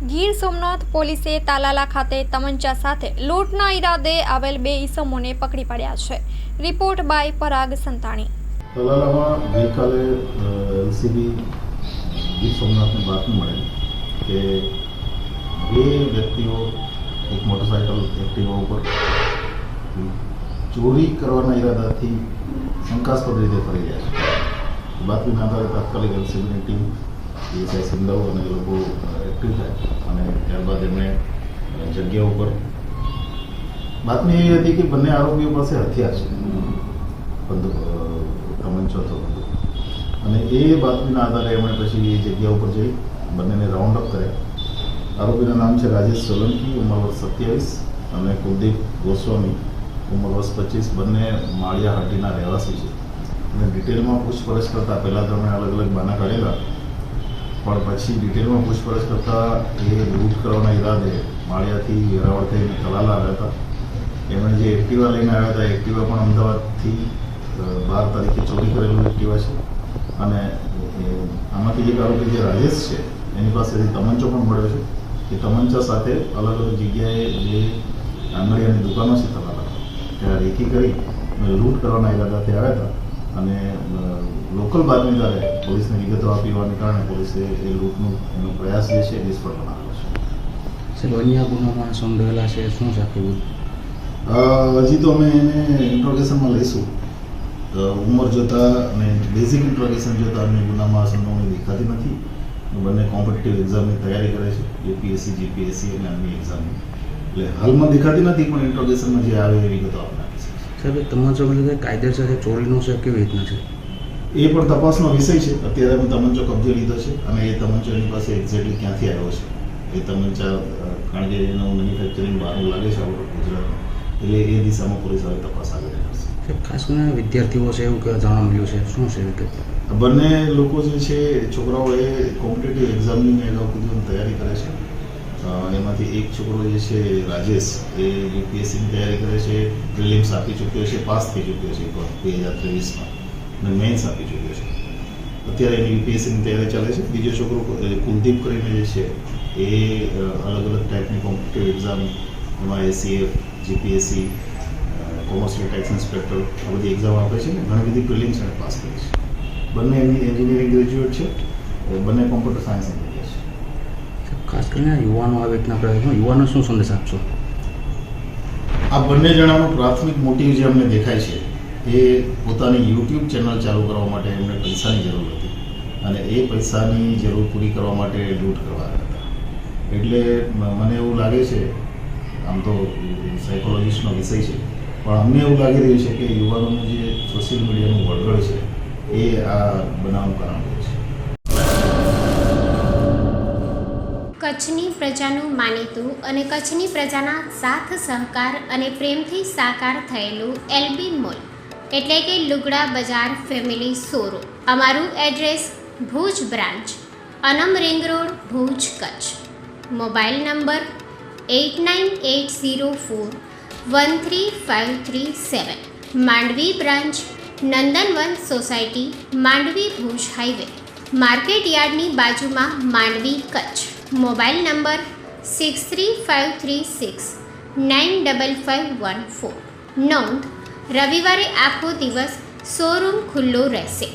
ગીર સોમનાથ પોલીસે તાલાલા ખાતે તમંચા સાથે લૂંટના ઈરાદે આવેલ 2 ઈસમોને પકડી પાડ્યા છે। રિપોર્ટ બાય પરાગ સંતાણી। તાલાલામાં ગઈકાલે એલસીબી ગીર સોમનાથની બાતમી મળેલી કે 2 વ્યક્તિઓ એક મોટરસાઇકલ એક્ટિવા ઉપર ચોરી કરવાના ઈરાદાથી શંકાસ્પદ રીતે ફરી રહ્યા છે। બાતમીના આધારે તાત્કાલિક એલસીબીની ટીમ એસઆઈ સિંધાવ અને એ લોકો એક્ટિવ થાય અને ત્યારબાદ એમણે જગ્યા ઉપર બાતમી એવી હતી કે બંને આરોપીઓ પાસે હથિયાર છે, બંદૂક, તમંચો હતો બંદૂક, અને એ બાતમીના આધારે એમણે પછી એ જગ્યા ઉપર જઈ બંનેને રાઉન્ડ અપ કર્યા। આરોપીના નામ છે રાજેશ સોલંકી, ઉંમર વર્ષ 27, અને કુલદીપ ગોસ્વામી, ઉંમર વર્ષ 25, બંને માળિયા હાટીના રહેવાસી છે। અને ડિટેલમાં પૂછપરછ કરતાં પહેલાં તો અમે અલગ અલગ બાના કાઢેલા, પણ પછી ડિટેલમાં પૂછપરછ કરતાં એ લૂંટ કરવાના ઈરાદે માળિયાથી વેરાવળ થઈને તલાલા આવ્યા હતા। એમણે જે એક્ટિવા લઈને આવ્યા હતા, એક્ટિવા પણ અમદાવાદથી 12 તારીખે ચોરી કરેલું એક્ટિવા છે। અને આમાંથી એક આરોપી જે રાજેશ છે એની પાસેથી તમંચો પણ મળ્યો છે। એ તમંચા સાથે અલગ અલગ જગ્યાએ જે આંગળીયાની દુકાનો છે તલાલા ત્યાં રેકી કરી લૂંટ કરવાના ઈરાદાથી આવ્યા હતા। અને લોકલ બાતમીદારે પોલીસને વિગતો આપી હોવાને કારણે પોલીસે એ લૂંટનો એનો પ્રયાસ જે છે નિષ્ફળ બનાવ્યો છે। સર, અન્ય ગુનામાં સંડોવાયેલા છે, શું છે આખું? હજી તો અમે એને ઇન્ટ્રોગેશનમાં લઈશું। ઉંમર જોતાં અને બેઝિક ઇન્ટ્રોગેશન જોતાં અમને ગુનામાં સંડોવણી દેખાતી નથી। બંને કોમ્પિટિટિવ એક્ઝામની તૈયારી કરે છે, યુપીએસસી, જીપીએસસી અને અન્ય એક્ઝામની, એટલે હાલમાં દેખાતી નથી, પણ ઇન્ટ્રોગેશનમાં જે આવે એ વિગતો આપણે આપી શકીએ। સાહેબ, તમારો મતલબ કાયદેસર ચોરીનો છે, કેવી રીતના છે એ પણ તપાસનો વિષય છે। અત્યારે અમે તમંચો કબજે લીધો છે અને એ તમંચો એની પાસે એક્ઝેક્ટલી ક્યાંથી આવ્યો છે એ તમંચા, કારણ કે એનું મેન્યુફેક્ચરિંગ બહારનું લાગે છે આપણું ગુજરાતમાં, એટલે એ દિશામાં પોલીસ હવે તપાસ આગળ કરશે। ખાસ કરીને વિદ્યાર્થીઓ છે એવું કે જાણવા મળ્યું છે, શું છે વિગત? બંને લોકો જે છે છોકરાઓ એ કોમ્પિટિટિવ એક્ઝામની અગાઉ કીધું તૈયારી કરે છે। એમાંથી એક છોકરો જે છે રાજેશ, એ યુપીએસસીની તૈયારી કરે છે, પ્રિલિમ્સ આપી ચૂક્યો છે, પાસ થઈ ચૂક્યો છે 2023માં, અને મેન્સ આપી ચૂક્યો છે। અત્યારે એની યુપીએસસીની તૈયારી ચાલે છે। બીજો છોકરો કુલદીપ કરીને જે છે એ અલગ અલગ ટાઈપની કોમ્પિટિટિવ એક્ઝામ, એમાં ACF, GPSC, commercial tax inspector, આ બધી એક્ઝામ આપે છે ને ઘણી બધી પ્રિલિમ્સ એને પાસ કરી છે। બંને એમની એન્જિનિયરિંગ ગ્રેજ્યુએટ છે, બંને કોમ્પ્યુટર સાયન્સ એન્જિનિયર છે। ખાસ કરીને યુવાનો આ રીતના પ્રયત્નો, યુવાનો શું સંદેશ આપશો? આ બંને જણાનો પ્રાથમિક મોટિવ જે અમને દેખાય છે એ પોતાની યુટ્યુબ ચેનલ ચાલુ કરવા માટે એમને પૈસાની જરૂર હતી, અને એ પૈસાની જરૂર પૂરી કરવા માટે લૂંટ કરવા આવ્યા હતા। એટલે મને એવું લાગે છે, આમ તો સાયકોલોજીસ્ટનો વિષય છે, પણ અમને એવું લાગી રહ્યું છે કે યુવાનોનું જે સોશિયલ મીડિયાનું વળગળ છે એ આ બનાવનું કારણ છે। કચ્છની પ્રજાનું માનીતું અને કચ્છની પ્રજાના સાથ સહકાર અને પ્રેમથી સાકાર થયેલું એલબી મોલ એટલે કે લુગડા બજાર ફેમિલી શોરૂમ। અમારું address Bhuj branch, Anam ring road, Bhuj, Kutch. Mobile number 8980413537। Mandvi branch, Nandanvan society, Mandvi, Bhuj highway, market યાર્ડની બાજુમાં, માંડવી, કચ્છ। Mobile number 6353695514। નોંધ: રવિવારે આખો દિવસ શોરૂમ ખુલ્લો રહેશે।